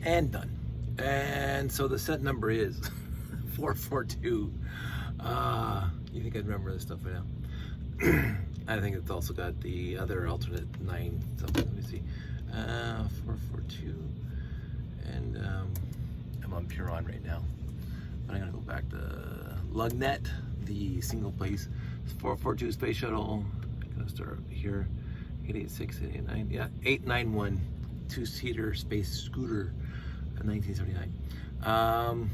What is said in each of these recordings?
and done. And so the set number is 442. You think I'd remember this stuff by now? I think it's also got the other alternate 9 something. Let me see. 442. And I'm on Puron right now. But I'm going to go back to Lugnet, the single place. 442 Space Shuttle. I'm going to start here. 886, 889. Yeah, 891. Two-seater space scooter. 1979.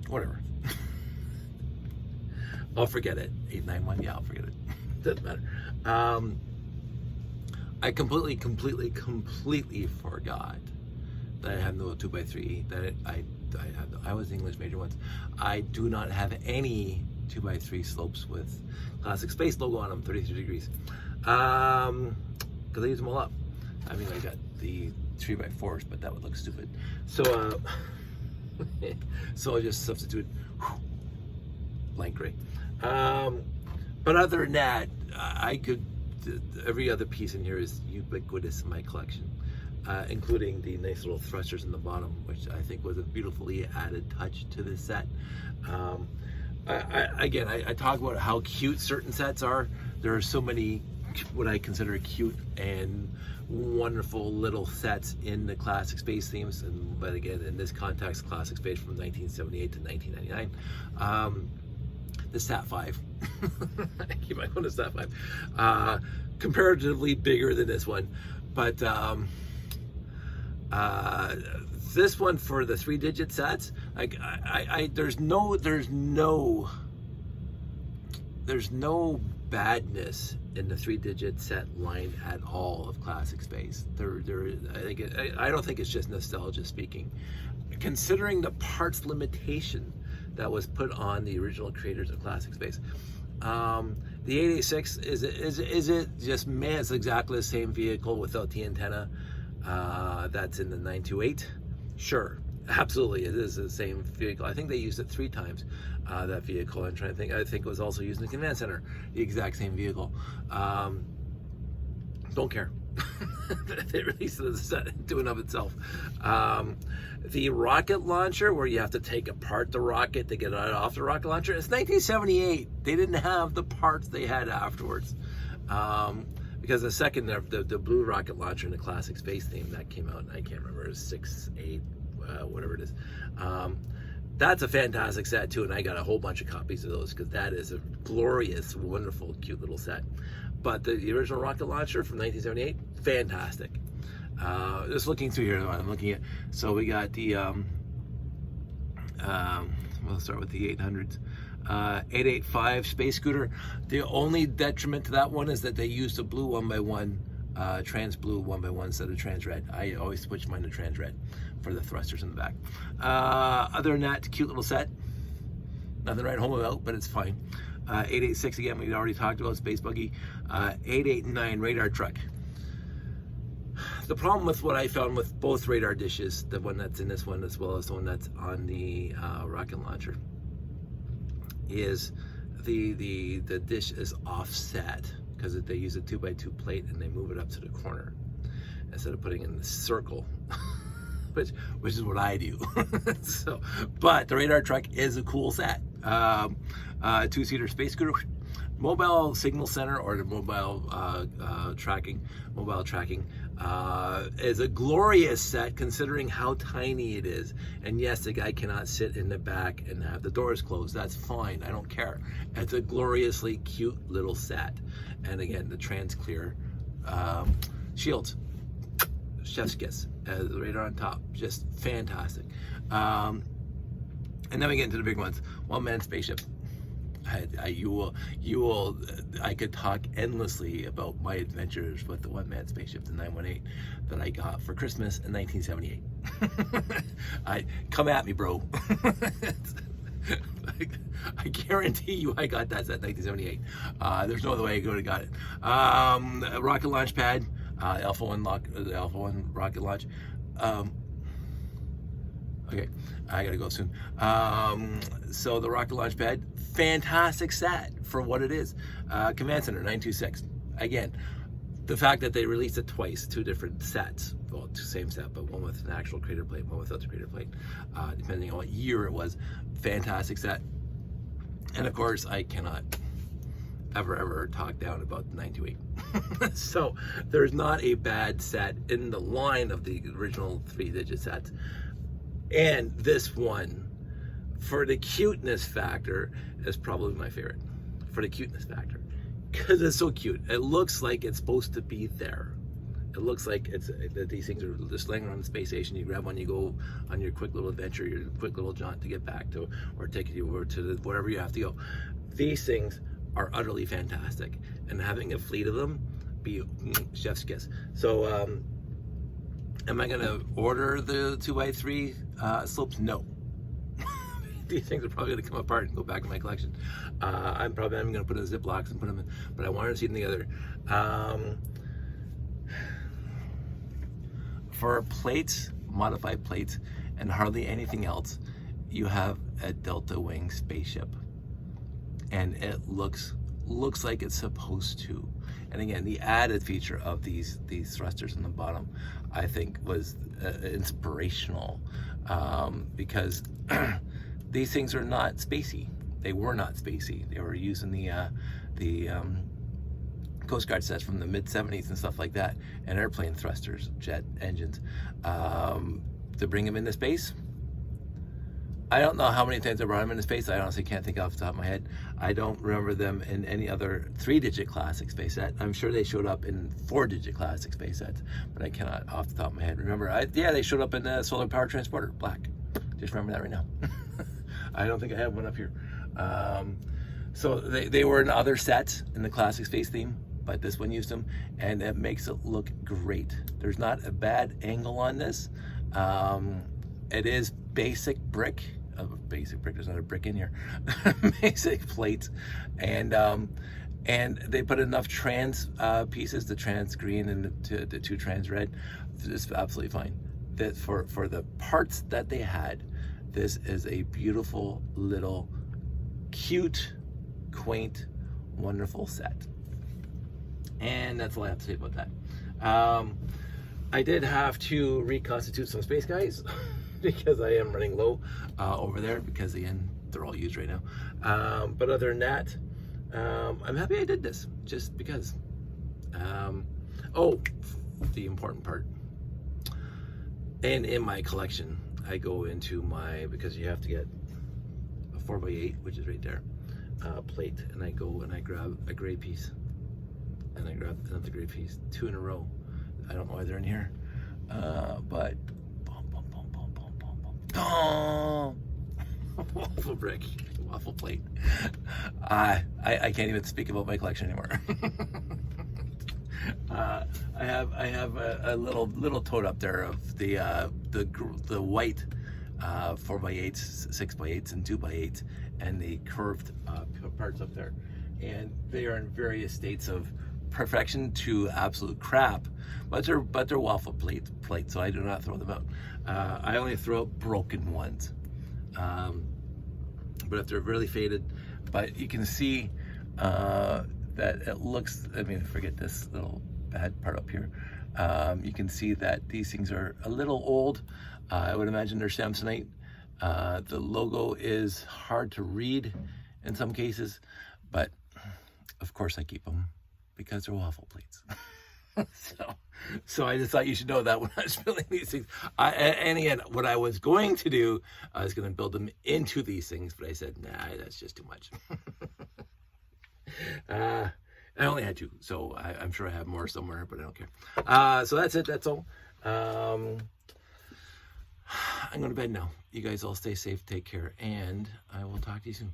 Whatever. I'll forget it. 891. Yeah, I'll forget it. Doesn't matter. I completely forgot that I have no 2x3. That I was English major once. I do not have any 2x3 slopes with Classic Space logo on them. 33 degrees. Because I use them all up. I mean, I got the 3x4s, but that would look stupid. So, so I just substitute blank gray. But other than that, I could. Every other piece in here is ubiquitous in my collection, including the nice little thrusters in the bottom, which I think was a beautifully added touch to this set. I talk about how cute certain sets are. There are so many what I consider cute and wonderful little sets in the Classic Space themes, but again, in this context, Classic Space from 1978 to 1999. The Sat 5, I keep my going to Sat 5, comparatively bigger than this one, but this one for the 3-digit sets, there's no badness in the 3-digit set line at all of Classic Space. I don't think it's just nostalgia speaking. Considering the parts limitation that was put on the original creators of Classic Space, the 886 is it just, man, it's exactly the same vehicle without the antenna that's in the 928. Sure, absolutely, it is the same vehicle. I think they used it 3 times, that vehicle. I'm trying to think. I think it was also used in the command center, the exact same vehicle. Don't care. They released it as a set in and of itself. The rocket launcher, where you have to take apart the rocket to get it off the rocket launcher, it's 1978. They didn't have the parts they had afterwards. Because the second, the blue rocket launcher in the Classic Space theme that came out, and I can't remember, it was 6, 8, whatever it is. That's a fantastic set too, and I got a whole bunch of copies of those because that is a glorious, wonderful, cute little set. But the original rocket launcher from 1978, fantastic. Just looking through here, I'm looking at, so we got the, we'll start with the 800s. 885 Space Scooter. The only detriment to that one is that they used a blue 1x1, trans blue 1x1 instead of trans red. I always switch mine to trans red for the thrusters in the back. Other than that, cute little set. Nothing to write home about, but it's fine. 886 again, we already talked about, Space Buggy. 889 radar truck. The problem with what I found with both radar dishes, the one that's in this one as well as the one that's on the rocket launcher, is the dish is offset because they use a 2x2 plate and they move it up to the corner instead of putting it in the circle, which is what I do. So, but the radar truck is a cool set. 2-seater space scooter, mobile signal center, or the mobile tracking is a glorious set considering how tiny it is. And yes, the guy cannot sit in the back and have the doors closed. That's fine, I don't care. It's a gloriously cute little set. And again, the trans clear shields, chef's kiss, the radar on top, just fantastic. And then we get into the big ones. One-man spaceship. I could talk endlessly about my adventures with the one-man spaceship, the 918, that I got for Christmas in 1978. Come at me, bro. I guarantee you I got that set in 1978. There's no other way I could have got it. Rocket launch pad, Alpha 1 rocket launch. Okay, I gotta go soon. So the rocket launch pad, fantastic set for what it is. Command Center 926. Again, the fact that they released it twice, 2 different sets, well, same set, but one with an actual crater plate, one without the crater plate, depending on what year it was. Fantastic set. And of course, I cannot ever talk down about the 928. So there's not a bad set in the line of the original 3-digit sets. And this one, for the cuteness factor, is probably my favorite. For the cuteness factor. Because it's so cute. It looks like it's supposed to be there. It looks like these things are just laying around the space station. You grab one, you go on your quick little adventure, your quick little jaunt to get back to, or take you over to wherever you have to go. These things are utterly fantastic, and having a fleet of them be chef's kiss. So, am I gonna order the 2x3 slopes? No. These things are probably gonna come apart and go back in my collection. I'm gonna put in Ziplocs and put them in, but I wanted to see them together. For plates, modified plates, and hardly anything else, you have a Delta Wing spaceship, and it looks like it's supposed to. And again, the added feature of these thrusters in the bottom, I think, was inspirational, because these things are not spacey. They were not spacey. They were using the Coast Guard sets from the mid-70s and stuff like that, and airplane thrusters, jet engines, to bring them into space. I don't know how many times I brought them into space. I honestly can't think off the top of my head. I don't remember them in any other 3-digit classic space set. I'm sure they showed up in 4-digit classic space sets, but I cannot off the top of my head remember. Yeah, they showed up in the Solar Power Transporter, black. Just remember that right now. I don't think I have one up here. So they were in other sets in the classic space theme, but this one used them, and it makes it look great. There's not a bad angle on this. It is basic brick. Basic brick, there's not a brick in here. Basic plates, and they put enough trans pieces, the trans green and the 2 trans red. It's absolutely fine. That for the parts that they had, this is a beautiful little, cute, quaint, wonderful set. And that's all I have to say about that. I did have to reconstitute some space guys because I am running low over there, because again, they're all used right now. But other than that, I'm happy I did this, just because. Oh, the important part. And in my collection, I go into because you have to get a 4x8, which is right there, plate, and I go and I grab a gray piece, and I grab another gray piece, 2 in a row. I don't know why they're in here, but waffle brick, waffle plate. I can't even speak about my collection anymore. I have a little tote up there of the white 4x8s, 6x8s, and 2x8s, and the curved parts up there, and they are in various states of perfection to absolute crap, but they're waffle plate, so I do not throw them out. I only throw out broken ones, but if they're really faded, but you can see that it looks, I mean, forget this little bad part up here. You can see that these things are a little old. I would imagine they're Samsonite. The logo is hard to read in some cases, but of course I keep them because they're waffle plates. So I just thought you should know that when I was building these things. And again, what I was going to do, I was going to build them into these things, but I said, nah, that's just too much. I only had 2, so I'm sure I have more somewhere, but I don't care. So that's it. That's all. I'm going to bed now. You guys all stay safe, take care, and I will talk to you soon.